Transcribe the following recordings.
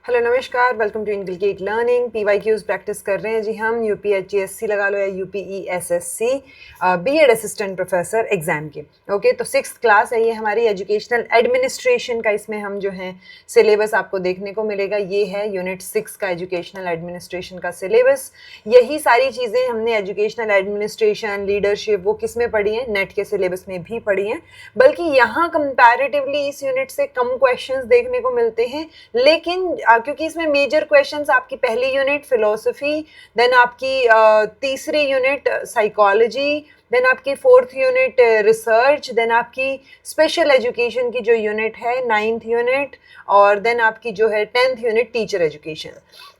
Hello नमस्कार, welcome to inculcate learning. PYQs practice कर रहे हैं जी हम यूपीएचजीएससी लगा लो या UPESSC BEd assistant professor exam के। ओके, तो 6th क्लास है ये हमारी एजुकेशनल एडमिनिस्ट्रेशन का। इसमें हम जो है सिलेबस आपको देखने को मिलेगा, ये है यूनिट 6 का एजुकेशनल एडमिनिस्ट्रेशन का सिलेबस। यही सारी चीज़ें हमने एजुकेशनल एडमिनिस्ट्रेशन, लीडरशिप वो किस में पढ़ी हैं, नेट के सिलेबस में भी पढ़ी हैं। बल्कि यहाँ कंपैरेटिवली इस यूनिट से कम क्वेश्चंस देखने को मिलते हैं, लेकिन क्योंकि इसमें मेजर क्वेश्चंस आपकी पहली यूनिट फिलोसफी, देन आपकी तीसरी यूनिट साइकोलॉजी, देन आपकी 4th यूनिट रिसर्च, देन आपकी स्पेशल एजुकेशन की जो यूनिट है 9th यूनिट, और देन आपकी जो है 10th यूनिट टीचर एजुकेशन।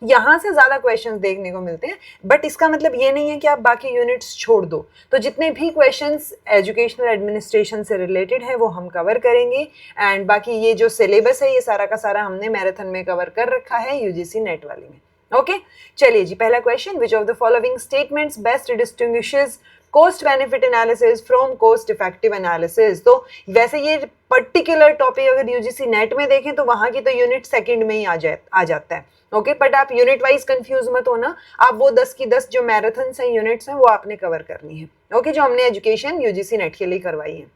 यहाँ से ज़्यादा क्वेश्चंस देखने को मिलते हैं, बट इसका मतलब ये नहीं है कि आप बाकी यूनिट्स छोड़ दो। तो जितने भी क्वेश्चंस एजुकेशनल एडमिनिस्ट्रेशन से रिलेटेड है वो हम कवर करेंगे, एंड बाकी ये जो सिलेबस है ये सारा का सारा हमने मैराथन में कवर कर रखा है यूजीसी नेट वाली में। ओके, चलिए जी, पहला question, which of the following statements best distinguishes cost benefit analysis from cost effective analysis. तो वैसे ये पर्टिकुलर टॉपिक अगर यूजीसी नेट में देखें तो वहां की तो यूनिट सेकंड में ही आ जाता है। ओके, बट आप यूनिट वाइज कंफ्यूज मत होना, आप वो 10 की 10 जो मैराथन हैं यूनिट्स हैं वो आपने कवर करनी है। ओके, जो हमने एजुकेशन यूजीसी नेट के लिए करवाई है।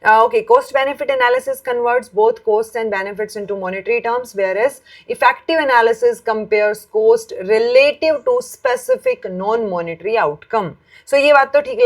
Okay, cost benefit analysis converts both costs and benefits into monetary terms, whereas effective analysis compares cost relative to specific non-monetary outcome. So ये बात तो ठीक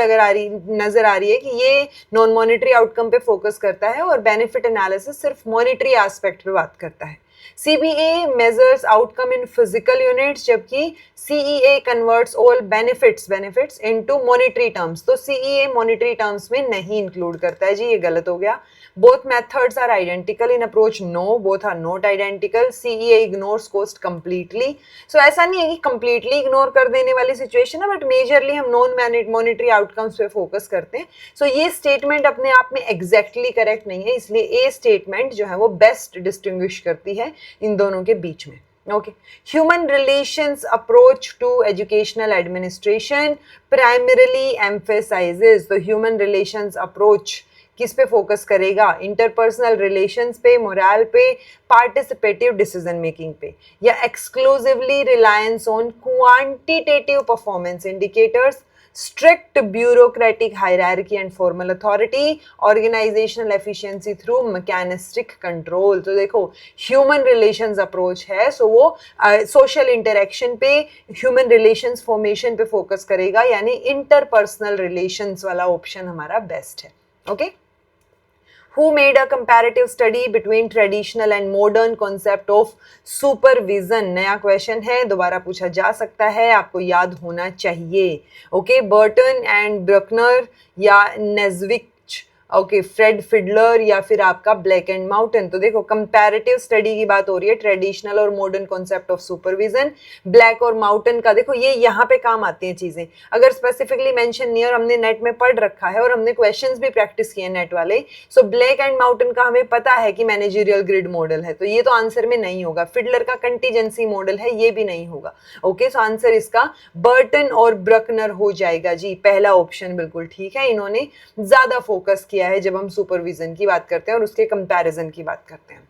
नजर आ रही है कि ये नॉन मॉनिटरी आउटकम पे फोकस करता है और बेनिफिट एनालिसिस सिर्फ मॉनिटरी एस्पेक्ट पे बात करता है। CBA measures outcome in physical units, जबकि CEA converts all benefits into monetary terms। तो CEA monetary terms में नहीं इंक्लूड करता है जी, ये गलत हो गया। Both methods are identical in approach, no, both are not identical। CEA ignores cost completely। So ऐसा नहीं है कि completely ignore कर देने वाली सिचुएशन है, बट मेजरली हम नॉन मॉनिटरी आउटकम्स पे फोकस करते हैं। सो ये स्टेटमेंट अपने आप में एग्जैक्टली करेक्ट नहीं है, इसलिए ए स्टेटमेंट जो है वो बेस्ट डिस्टिंग्विश करती है इन दोनों के बीच में। Okay, human relations approach to educational administration primarily emphasises. तो ह्यूमन रिलेशंस अप्रोच किस पे फोकस करेगा, इंटरपर्सनल रिलेशंस पे, मोरल पे, पार्टिसिपेटिव डिसीजन मेकिंग पे, या exclusively reliance on quantitative performance indicators, strict bureaucratic hierarchy and formal authority, organizational efficiency through mechanistic control। तो देखो human relations approach है, सो वो social interaction पे, human relations formation पे फोकस करेगा, यानी interpersonal relations वाला ऑप्शन हमारा बेस्ट है। Okay, Who made a comparative study between traditional and modern concept of supervision? नया क्वेश्चन है, दोबारा पूछा जा सकता है, आपको याद होना चाहिए। ओके, बर्टन एंड ब्रकनर या नेजविक, ओके, फ्रेड फिडलर या फिर आपका ब्लैक एंड माउंटेन। तो देखो कंपैरेटिव स्टडी की बात हो रही है, ट्रेडिशनल और modern concept of supervision, black और माउंटेन का। देखो ये यहाँ पे काम आती हैं चीजें, अगर स्पेसिफिकली मेंशन नहीं है और हमने नेट में पढ़ रखा है और हमने क्वेश्चंस भी प्रैक्टिस किए नेट वाले। सो ब्लैक एंड माउंटेन का हमें पता है कि मैनेजरियल ग्रिड मॉडल है, तो ये तो आंसर में नहीं होगा। फिडलर का कंटीजेंसी मॉडल है, ये भी नहीं होगा। ओके, सो आंसर इसका बर्टन और ब्रकनर हो जाएगा जी, पहला ऑप्शन बिल्कुल ठीक है। इन्होंने ज्यादा फोकस किया है जब हम सुपरविजन की बात करते हैं और उसके कंपैरिजन की बात करते हैं।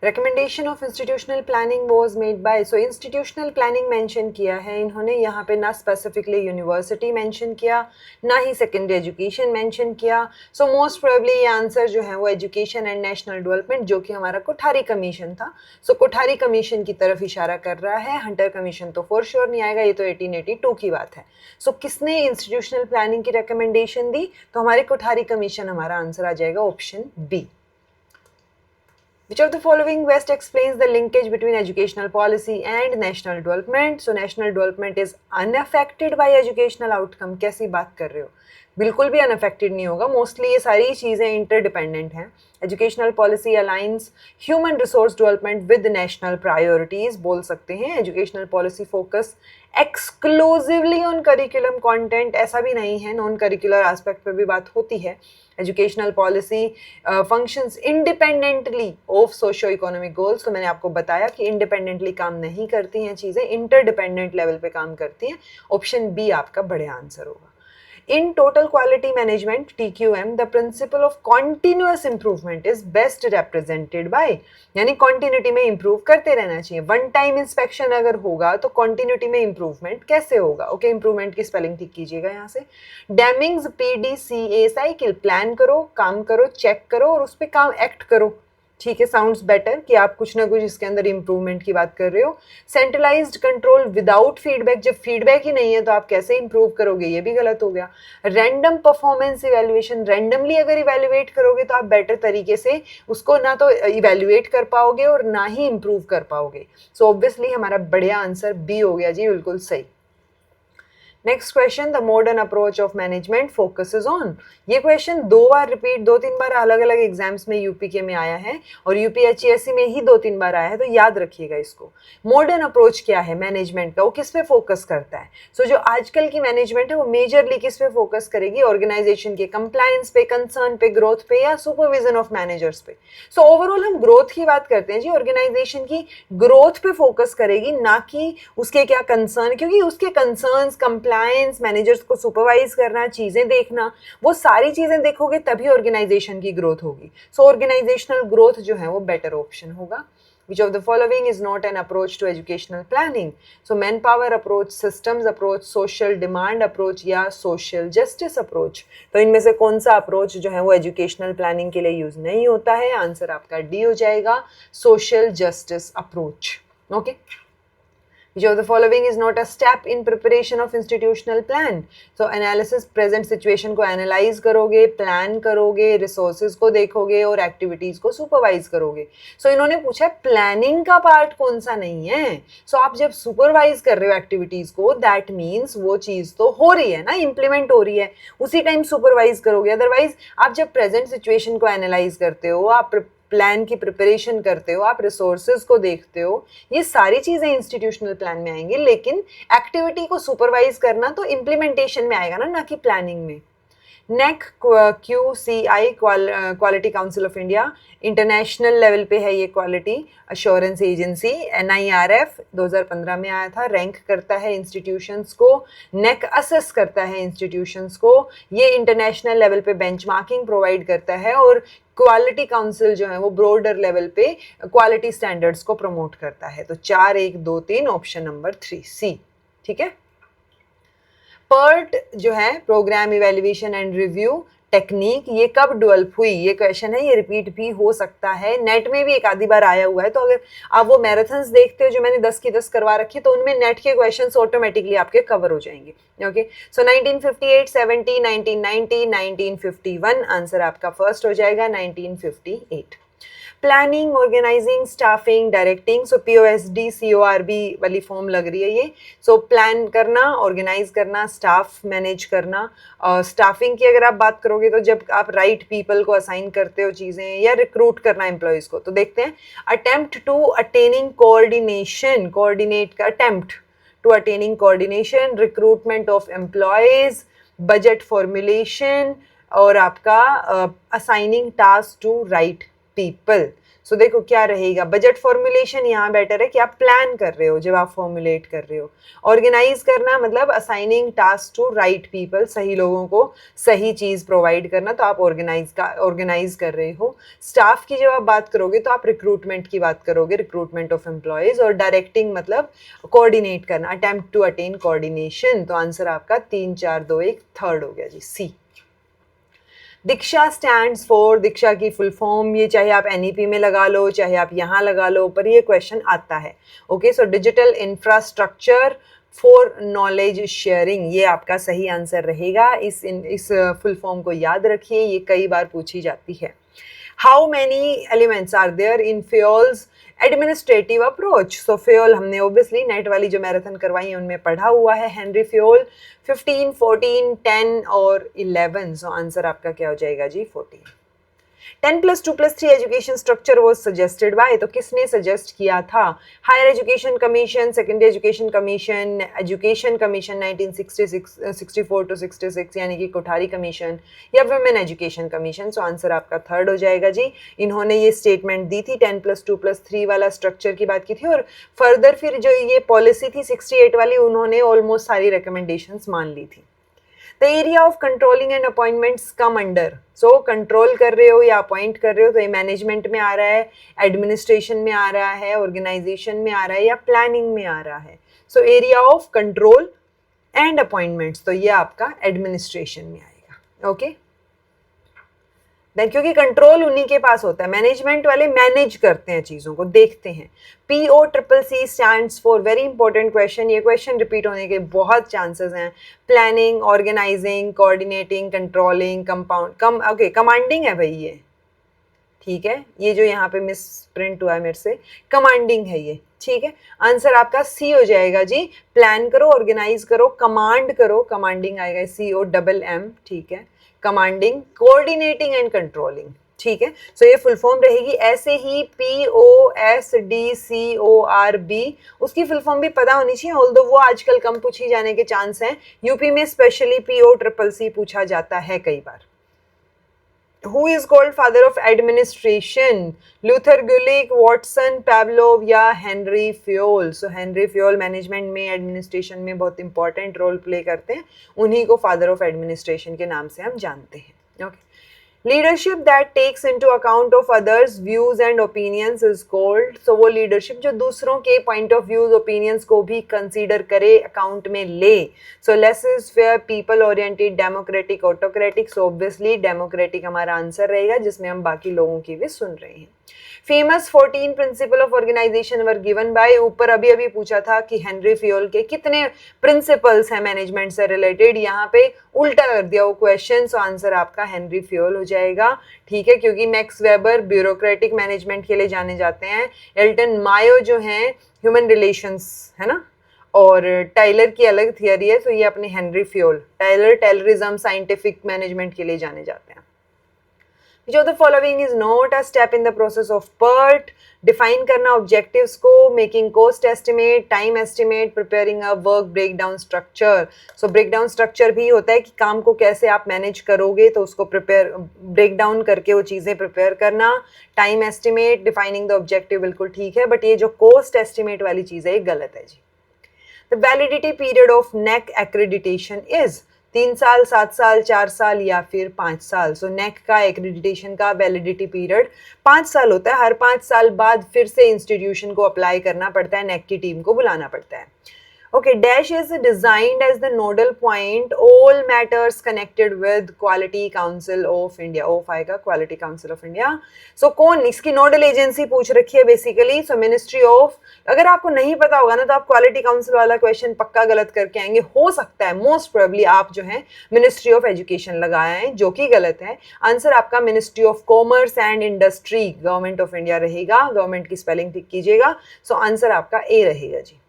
Recommendation of institutional planning was made by, so institutional planning mention किया है इन्होंने यहाँ पे, ना specifically university mention किया, ना ही secondary education mention किया। so most probably ये आंसर जो है वो education and national development, जो कि हमारा कोठारी कमीशन था, so कोठारी कमीशन की तरफ इशारा कर रहा है। हंटर कमीशन तो for sure नहीं आएगा, ये तो 1882 की बात है। so किसने institutional planning की recommendation दी, तो हमारे कोठारी कमीशन हमारा आंसर आ जाएगा option B. Which of the following best explains the linkage between educational policy and national development? So national development is unaffected by educational outcome। कैसी बात कर रहे हो, बिल्कुल भी अनअफेक्टेड नहीं होगा। मोस्टली ये सारी चीज़ें इंटरडिपेंडेंट हैं। Educational policy aligns human resource development with national priorities बोल सकते हैं। Educational policy focus exclusively on curriculum content, ऐसा भी नहीं है, नॉन करिकुलर एस्पेक्ट पे भी बात होती है। Educational policy functions independently of socio economic goals. तो मैंने आपको बताया कि इंडिपेंडेंटली काम नहीं करती हैं चीज़ें, इंटरडिपेंडेंट लेवल पे काम करती हैं। ऑप्शन बी आपका बढ़िया आंसर होगा। In total quality management TQM the principle of continuous improvement is best represented by, यानी continuity में improve करते रहना चाहिए. One time inspection अगर होगा तो continuity में improvement कैसे होगा? ओके, improvement की spelling ठीक कीजिएगा यहाँ से. Deming's PDCA cycle plan करो, काम करो, check करो और उस पर काम act करो. ठीक है, साउंड्स बेटर कि आप कुछ ना कुछ इसके अंदर इंप्रूवमेंट की बात कर रहे हो. सेंट्रलाइज्ड कंट्रोल विदाउट फीडबैक, जब फीडबैक ही नहीं है तो आप कैसे इंप्रूव करोगे, ये भी गलत हो गया. रैंडम परफॉर्मेंस इवैल्यूएशन, रैंडमली अगर इवैल्यूएट करोगे तो आप बेटर तरीके से उसको ना तो इवैल्यूएट कर पाओगे और ना ही इंप्रूव कर पाओगे. सो ऑब्वियसली हमारा बढ़िया आंसर बी हो गया जी, बिल्कुल सही. Next question, the modern approach of management focuses on. ये क्वेश्चन दो तीन बार अलग अलग एग्जाम्स में यूपी के में आया है और यूपीएचईएससी में ही 2-3 बार आया है, तो याद रखिएगा इसको. मॉडर्न अप्रोच क्या है मैनेजमेंट का, वो किस पे फोकस करता है? सो जो आजकल की मैनेजमेंट है वो मेजरली किस पे फोकस करेगी? ऑर्गेनाइजेशन के कंप्लायंस पे, कंसर्न पे, ग्रोथ पे या सुपरविजन ऑफ मैनेजर्स पे. सो ओवरऑल हम ग्रोथ की बात करते हैं जी, ऑर्गेनाइजेशन की ग्रोथ पे फोकस करेगी, ना कि उसके क्या कंसर्न, क्योंकि उसके कंसर्न्स, कंप्लायंस, मैनेजर्स को सुपरवाइज करना, चीजें देखना, वो सारी चीजें देखोगे तभी ऑर्गेनाइजेशन की ग्रोथ होगी. सो ऑर्गेनाइजेशनल ग्रोथ जो है वो बेटर ऑप्शन होगा. Which of the following is not an approach to educational planning? So manpower approach, systems approach, social demand approach या social justice approach. तो इनमें से कौन सा अप्रोच जो है वो एजुकेशनल प्लानिंग के लिए यूज नहीं होता है? आंसर आपका डी हो जाएगा, social justice approach. Okay. Which of the following is not a step in preparation of institutional plan? So analysis, present situation को analyze करोगे, plan करोगे, resources को देखोगे और activities को supervise करोगे. So इन्होंने पूछा planning का part कौन सा नहीं है? So आप जब supervise कर रहे हो activities को, that means वो चीज़ तो हो रही है ना, implement हो रही है, उसी time supervise करोगे. Otherwise आप जब present situation को analyze करते हो, आप प्लान की प्रिपरेशन करते हो, आप रिसोर्सेज को देखते हो, ये सारी चीजें इंस्टीट्यूशनल प्लान में आएंगी, लेकिन एक्टिविटी को सुपरवाइज करना तो इम्प्लीमेंटेशन में आएगा ना कि प्लानिंग में. नेक QCI quality council of India, international level पे है ये क्वालिटी अश्योरेंस एजेंसी. NIRF 2015 में आया था, रैंक करता है इंस्टीट्यूशंस को, नेक असेस करता है इंस्टीट्यूशंस को, ये इंटरनेशनल लेवल पे बेंचमार्किंग प्रोवाइड करता है और क्वालिटी काउंसिल जो है वो ब्रॉडर लेवल पे क्वालिटी स्टैंडर्ड्स को प्रमोट करता है. तो 4, 1, 2, 3 ऑप्शन नंबर 3 सी. ठीक है. PERT जो है program evaluation and review technique, ये कब डेवलप हुई? ये क्वेश्चन है, ये रिपीट भी हो सकता है, नेट में भी एक आधी बार आया हुआ है. तो अगर आप वो मैराथन्स देखते हो जो मैंने 10 की 10 करवा रखी, तो उनमें नेट के क्वेश्चंस ऑटोमेटिकली आपके कवर हो जाएंगे. ओके. सो 1958, 70, 1990, 1951, आंसर आपका फर्स्ट हो जाएगा 1958. Planning, organising, staffing, directing. So POSD CORB वाली फॉर्म लग रही है ये. सो प्लान करना, ऑर्गेनाइज करना, स्टाफ मैनेज करना. स्टाफिंग की अगर आप बात करोगे तो जब आप राइट पीपल को असाइन करते हो चीज़ें या रिक्रूट करना एम्प्लॉयज़ को, तो देखते हैं attempt to attaining coordination, coordinate का attempt to attaining coordination, recruitment of employees, budget formulation और आपका assigning task to right people. So देखो क्या रहेगा, बजट फॉर्मुलेशन यहाँ बेटर है कि आप प्लान कर रहे हो जब आप फॉर्मुलेट कर रहे हो. ऑर्गेनाइज करना मतलब assigning task to right people, सही लोगों को सही चीज़ प्रोवाइड करना, तो आप ऑर्गेनाइज कर रहे हो. स्टाफ की जब आप बात करोगे तो आप रिक्रूटमेंट की बात करोगे, रिक्रूटमेंट ऑफ एम्प्लॉयज़. और डायरेक्टिंग मतलब कोऑर्डिनेट करना, अटेम्प्ट टू अटेन कोऑर्डिनेशन. तो आंसर आपका 3, 4, 2, 1 थर्ड हो गया जी, सी. दीक्षा स्टैंड्स फॉर, दीक्षा की फुल फॉर्म, ये चाहे आप NEP में लगा लो चाहे आप यहाँ लगा लो, पर ये क्वेश्चन आता है. Okay. So digital infrastructure for knowledge sharing, ये आपका सही आंसर रहेगा. इस फुल फॉर्म को याद रखिए, ये कई बार पूछी जाती है. How many elements are there in Fayol's administrative approach? So Fayol हमने ओबियसली नेट वाली जो मैराथन करवाई है उनमें पढ़ा हुआ है. हेनरी फ्यूल 15, 14, 10 और 11. सो आंसर आपका क्या हो जाएगा जी, 14. 10+2+3 education structure was suggested by, तो किसने सजेस्ट किया था? Higher education commission, secondary education commission 1964 to 66 यानी कि कोठारी कमीशन, या women education commission. So answer आपका थर्ड हो जाएगा जी. इन्होंने ये स्टेटमेंट दी थी, 10+2+3 वाला स्ट्रक्चर की बात की थी, और फर्दर फिर जो ये पॉलिसी थी 68 वाली, उन्होंने ऑलमोस्ट सारी रिकमेंडेशंस मान ली थी. The area of controlling and appointments come under, so control कर रहे हो या अपॉइंट कर रहे हो तो ये मैनेजमेंट में आ रहा है, एडमिनिस्ट्रेशन में आ रहा है, ऑर्गेनाइजेशन में आ रहा है या प्लानिंग में आ रहा है. So area of control and appointments, तो ये आपका एडमिनिस्ट्रेशन में आएगा. ओके, देन क्योंकि कंट्रोल उन्हीं के पास होता है, मैनेजमेंट वाले मैनेज करते हैं चीज़ों को, देखते हैं. POCC stands for, very important question, ये क्वेश्चन रिपीट होने के बहुत चांसेस हैं. Planning, organising, coordinating, controlling, okay commanding है भाई ये, ठीक है, ये जो यहाँ पे मिस प्रिंट हुआ है मेरे से, कमांडिंग है ये, ठीक है. आंसर आपका सी हो जाएगा जी. प्लान करो, ऑर्गेनाइज करो, कमांड करो, कमांडिंग आएगा, COMM, ठीक है. कमांडिंग, कोऑर्डिनेटिंग एंड कंट्रोलिंग, ठीक है. सो ये फुल फॉर्म रहेगी. ऐसे ही POSDCORB, उसकी फुल फॉर्म भी पता होनी चाहिए, ऑल्दो वो आजकल कम पूछी जाने के चांस हैं. यूपी में स्पेशली POCCC पूछा जाता है कई बार. Who is called father of administration? Luther Gulick, Watson, Pavlov या Henry Fayol. So Henry Fayol management में, एडमिनिस्ट्रेशन में बहुत इंपॉर्टेंट रोल प्ले करते हैं, उन्हीं को फादर ऑफ एडमिनिस्ट्रेशन के नाम से हम जानते हैं. Okay, leadership that takes into account of others views and opinions is called. So वो लीडरशिप जो दूसरों के पॉइंट ऑफ व्यूज, ओपिनियंस को भी कंसीडर करे, अकाउंट में ले. So laissez-faire, people oriented, democratic, autocratic. So obviously democratic हमारा आंसर रहेगा, जिसमें हम बाकी लोगों की भी सुन रहे हैं. Famous 14 principle of organisation were given by, ऊपर अभी अभी पूछा था कि हेनरी फियोल के कितने प्रिंसिपल्स हैं मैनेजमेंट से रिलेटेड, यहाँ पे उल्टा कर दिया वो क्वेश्चन. सो आंसर आपका हेनरी फियोल हो जाएगा, ठीक है, क्योंकि मैक्स वेबर ब्यूरोक्रेटिक मैनेजमेंट के लिए जाने जाते हैं, एल्टन मायो जो हैं ह्यूमन रिलेशंस, है ना, और टाइलर की अलग थियरी है. तो ये अपने हेनरी फियोल, टेलरिज्म, साइंटिफिक मैनेजमेंट के लिए जाने जाते हैं. Which of the following is not a step in the process of PERT? Define करना ऑब्जेक्टिव्स को, making cost estimate, time estimate, preparing a work breakdown structure. So breakdown structure भी होता है कि काम को कैसे आप मैनेज करोगे, तो उसको प्रिपेयर, ब्रेकडाउन करके वो चीज़ें प्रिपेयर करना. Time estimate, defining the objective, बिल्कुल ठीक है, बट ये जो कॉस्ट एस्टिमेट वाली चीज़ है ये गलत है जी. The validity period of NAAC accreditation is 3 साल, 7 साल, 4 साल या फिर 5 साल. सो नेक का एक्रेडिटेशन का वैलिडिटी पीरियड 5 साल होता है. हर 5 साल बाद फिर से इंस्टीट्यूशन को अप्लाई करना पड़ता है, नेक की टीम को बुलाना पड़ता है. Okay, dash is designed as the nodal point all matters connected with Quality Council of India. Of आएगा Quality Council of India. So कौन इसकी नोडल एजेंसी पूछ रखी है बेसिकली. सो मिनिस्ट्री ऑफ, अगर आपको नहीं पता होगा ना तो आप क्वालिटी काउंसिल वाला क्वेश्चन पक्का गलत करके आएंगे. हो सकता है मोस्ट प्रोबेबली आप जो है मिनिस्ट्री ऑफ एजुकेशन लगाए हैं, जो कि गलत है. आंसर आपका ministry of commerce and industry, government of India रहेगा. गवर्नमेंट की स्पेलिंग ठीक कीजिएगा. सो आंसर आपका ए रहेगा जी.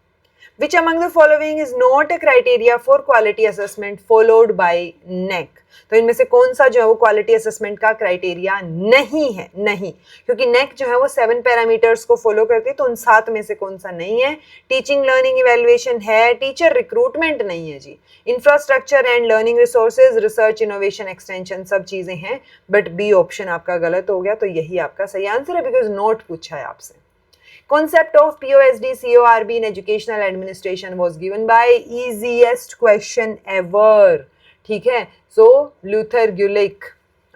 Which among the following is not a criteria for quality assessment followed by NEC? तो इनमें से कौन सा जो है वो क्वालिटी असेसमेंट का क्राइटेरिया नहीं है, नहीं, क्योंकि नेक जो है वो 7 पैरामीटर्स को फॉलो करती है, तो उन 7 में से कौन सा नहीं है. टीचिंग लर्निंग इवैल्यूएशन है, टीचर रिक्रूटमेंट नहीं है जी. Infrastructure and learning resources, research, innovation, extension, सब चीजें हैं, बट बी ऑप्शन आपका गलत हो गया. तो यही आपका सही आंसर है, बिकॉज नोट पूछा है आपसे. Concept of POSD CORB in educational administration was given by, easiest question ever, ठीक है. सो लूथर ग्यूलिक,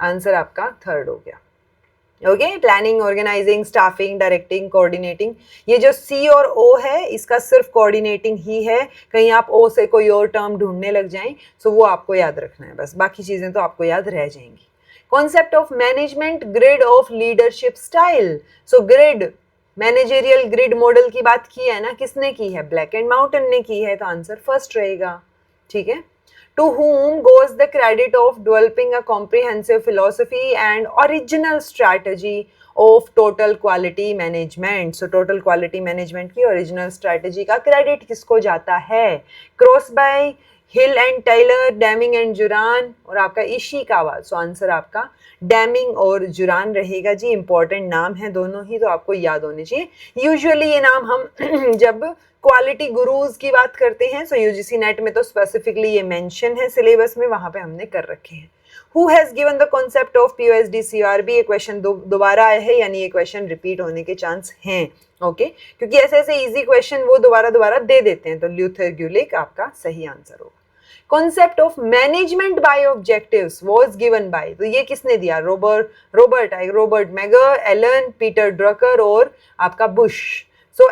आंसर आपका थर्ड हो गया. Okay, planning, organising, staffing, directing, coordinating. ये जो सी और ओ है इसका सिर्फ कोऑर्डिनेटिंग ही है, कहीं आप ओ से कोई और टर्म ढूंढने लग जाएं. सो वो आपको याद रखना है बस, बाकी चीजें तो आपको याद रह जाएंगी. Concept of management grid of leadership style. So grid, managerial grid model की बात की है ना, किसने की है, ब्लैक एंड माउंटेन ने की है, तो आंसर फर्स्ट रहेगा, ठीक है. To whom goes the credit of developing a comprehensive philosophy and original strategy of total quality management? So total quality management की original strategy का क्रेडिट किसको जाता है. Crosby, Hill and Tyler, Deming and Juran, और आपका Ishikawa. सो answer आपका Deming और जुरान रहेगा जी. इंपॉर्टेंट नाम है दोनों ही, तो आपको याद होने चाहिए. यूजुअली ये नाम हम जब क्वालिटी गुरुज की बात करते हैं, सो यूजीसी नेट में तो स्पेसिफिकली ये मेंशन है सिलेबस में, वहां पे हमने कर रखे हैं. Who has given the concept of POSD CORB? ये क्वेश्चन दोबारा आया है, यानी ये क्वेश्चन रिपीट होने के चांस हैं. ओके, क्योंकि ऐसे ऐसे इजी क्वेश्चन वो दोबारा दे देते हैं, तो लूथर ग्यूलिक आपका सही आंसर होगा. Concept of management by objectives was given by, तो ये किसने दिया? Robert Mager, Allen, Peter Drucker और आपका Bush. So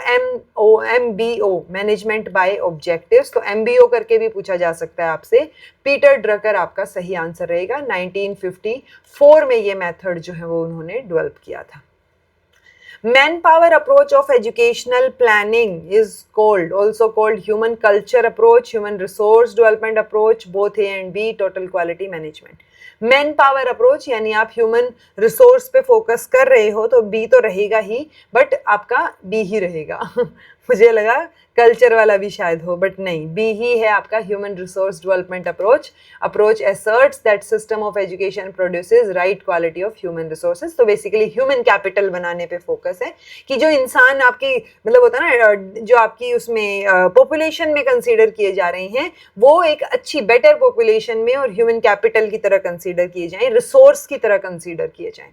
MBO management by objectives, तो MBO करके भी पूछा जा सकता है आपसे। पीटर ड्रकर आपका सही आंसर रहेगा। 1954 में ये मेथड जो है वो उन्होंने डेवलप किया था। Manpower approach of educational planning is also called human culture approach, human resource development approach, both A and B, total quality management. Man power approach यानी आप ह्यूमन रिसोर्स पे फोकस कर रहे हो तो बी तो रहेगा ही, बट आपका बी ही रहेगा मुझे लगा कल्चर वाला भी शायद हो, बट नहीं, बी ही है आपका human resource development approach asserts that system of education produces right quality of human resources. तो बेसिकली ह्यूमन कैपिटल बनाने पे फोकस है कि जो इंसान आपकी मतलब होता है ना, जो आपकी उसमें पॉपुलेशन में कंसीडर किए जा रहे हैं वो एक अच्छी बेटर पॉपुलेशन में और ह्यूमन कैपिटल की तरह कंसीडर किए जाएं, रिसोर्स की तरह कंसीडर किए जाएं।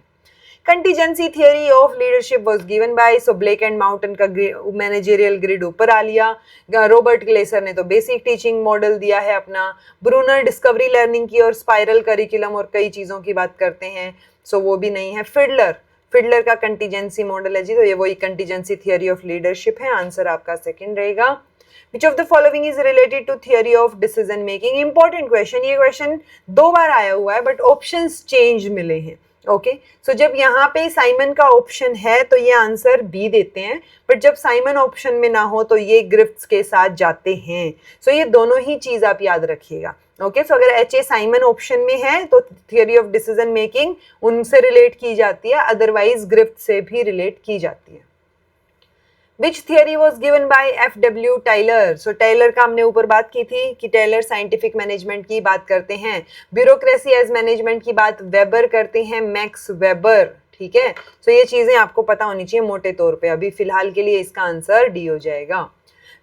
Contingency theory of leadership was given by, so Blake and Mouton का मैनेजरियल ग्रिड ऊपर आ लिया। रॉबर्ट ग्लेसर ने तो बेसिक टीचिंग मॉडल दिया है अपना। ब्रूनर डिस्कवरी लर्निंग की और स्पाइरल करिकुलम और कई चीज़ों की बात करते हैं, सो वो भी नहीं है। फिडलर का कंटीजेंसी मॉडल है जी, तो ये वही कंटीजेंसी थियरी ऑफ लीडरशिप है। आंसर आपका सेकंड रहेगा। Which of the following is related to theory of decision making? Important question, ये क्वेश्चन 2 बार आया हुआ है बट ऑप्शंस चेंज मिले हैं। ओके, सो जब यहाँ पे साइमन का ऑप्शन है तो ये आंसर बी देते हैं, बट जब साइमन ऑप्शन में ना हो तो ये ग्रिफ्ट्स के साथ जाते हैं। सो ये दोनों ही चीज आप याद रखिएगा। ओके, सो अगर एच ए साइमन ऑप्शन में है तो थियोरी ऑफ डिसीजन मेकिंग उनसे रिलेट की जाती है, अदरवाइज ग्रिफ्ट से भी रिलेट की जाती है। Which theory was given by F.W. Taylor? So Taylor का हमने ऊपर बात की थी कि Taylor साइंटिफिक मैनेजमेंट की बात करते हैं, ब्यूरोक्रेसी एज मैनेजमेंट की बात वेबर करते हैं, मैक्स वेबर। ठीक है, सो ये चीजें आपको पता होनी चाहिए मोटे तौर पे। अभी फिलहाल के लिए इसका आंसर डी हो जाएगा।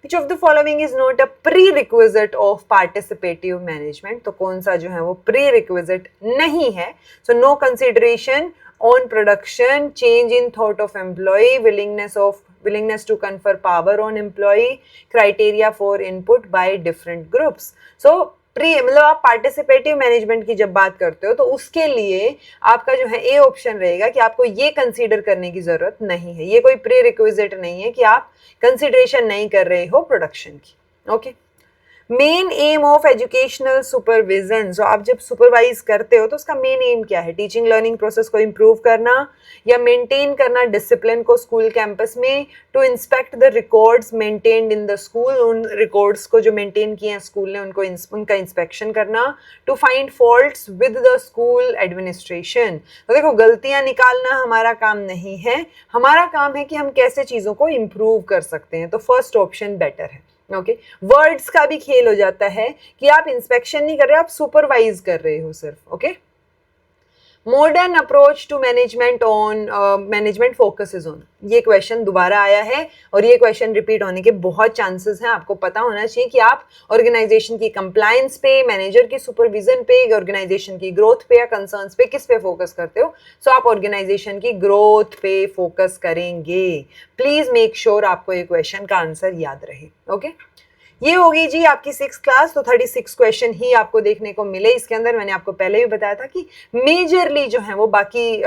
Which of the following is not a prerequisite of participative management? तो कौन सा जो है वो prerequisite नहीं है? So no consideration on production, change in thought of employee, willingness to confer power on employee, criteria for input by different groups. So मतलब आप पार्टिसिपेटिव मैनेजमेंट की जब बात करते हो तो उसके लिए आपका जो है ए ऑप्शन रहेगा कि आपको ये कंसीडर करने की जरूरत नहीं है, ये कोई प्री रिक्विजिट नहीं है कि आप कंसिडरेशन नहीं कर रहे हो प्रोडक्शन की। Okay, main M of educational supervision, जो आप जब सुपरवाइज करते हो तो उसका मेन एम क्या है? टीचिंग लर्निंग प्रोसेस को इम्प्रूव करना या मेंटेन करना डिसिप्लिन को स्कूल कैंपस में, to inspect the records maintained in the school, उन रिकॉर्ड्स को जो मेंटेन किए हैं स्कूल ने उनका इंस्पेक्शन करना, to find faults with the school administration. तो देखो, गलतियां निकालना हमारा काम नहीं है, हमारा काम है कि हम कैसे चीज़ों को इम्प्रूव कर सकते हैं। तो फर्स्ट ऑप्शन बेटर है। ओके, वर्ड्स का भी खेल हो जाता है कि आप इंस्पेक्शन नहीं कर रहे, आप सुपरवाइज कर रहे हो सिर्फ। Okay, modern approach to management on management focuses on, ये क्वेश्चन दोबारा आया है और ये क्वेश्चन रिपीट होने के बहुत चांसेस हैं। आपको पता होना चाहिए कि आप ऑर्गेनाइजेशन की कंप्लायंस पे, मैनेजर की सुपरविजन पे, ऑर्गेनाइजेशन की ग्रोथ पे या कंसर्न्स पे किस पे फोकस करते हो। सो आप ऑर्गेनाइजेशन की ग्रोथ पे फोकस करेंगे। प्लीज मेक श्योर आपको ये क्वेश्चन का आंसर याद रहे। ओके, ये होगी जी आपकी 6th क्लास। तो 36 क्वेश्चन ही आपको देखने को मिले इसके अंदर। मैंने आपको पहले भी बताया था कि मेजरली जो है वो बाकी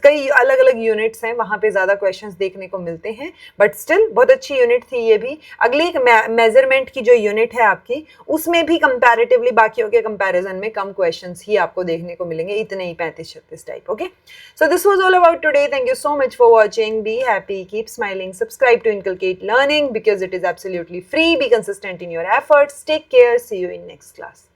कई अलग अलग यूनिट्स हैं, वहाँ पे ज़्यादा क्वेश्चंस देखने को मिलते हैं, बट स्टिल बहुत अच्छी यूनिट थी ये भी। अगली एक मेजरमेंट की जो यूनिट है आपकी, उसमें भी कंपैरेटिवली बाकियों के कंपैरिजन में कम क्वेश्चंस ही आपको देखने को मिलेंगे, इतने ही 35-36 type. Okay, so this was all about today. Thank you so much for watching. Be happy, keep smiling, subscribe to inculcate learning because it is absolutely free. Be consistent in your efforts. Take care. See you in next class.